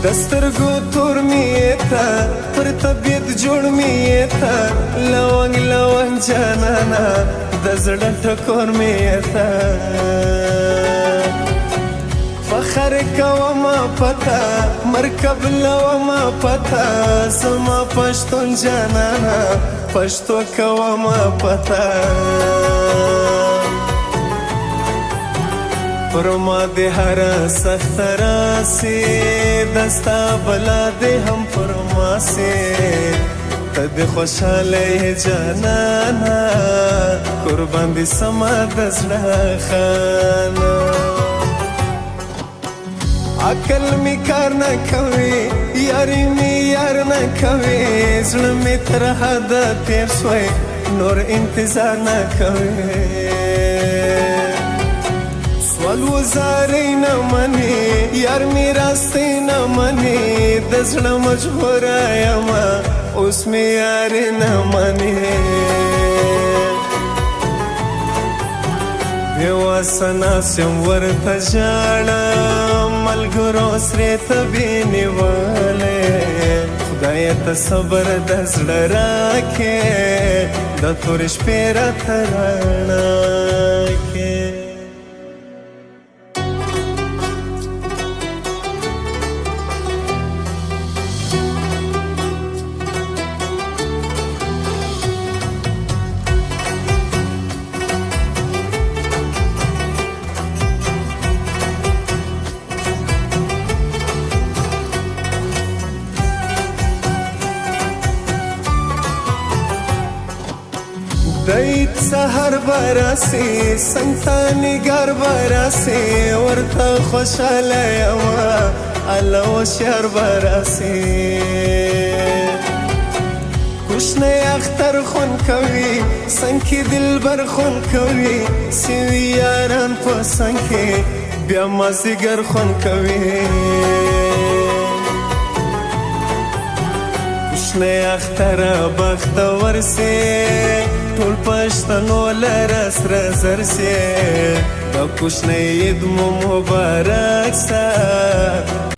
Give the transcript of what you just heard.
دسترګو تور می تا پر طبیعت جوړ می تا لونګ لونګ جانانا د زړه ټکور می تا فخر کوما پتا مرکب لوما پتا زما پښتون جانانا پښتو کوما پتا پر ما دې هر سخت راسي دستا بلا دې هم پر ما سي ته دې خوشاله جانانا قربان دې سما د زړه خانه عقل می کار نه کوي یاري می یار نه کوي زړه می تر حد تیر شوی نور انتظار نه کوي والوزاري نه مني یار می راستي نه مني د زړه مجبور یم اوس می یار نه مني بېواسه سم ورته ژاړم ملګرو سرې ته بېنیولې خدایه ته صبر د زړه راکې د تورې شپې راته رڼا کې دایت سحر براسي سنگتا نگار براسي ورته خوشاله یما الله وشار براسي کوشنه اختر خون کوي سنکی دلبر خون کوي سوي یاران په سنکی بیا مازیګر خون کوي کوشنه اختر بخت ورسي ټول پښتنو لره سره زر سي د کوشنه عید مو مبارک سه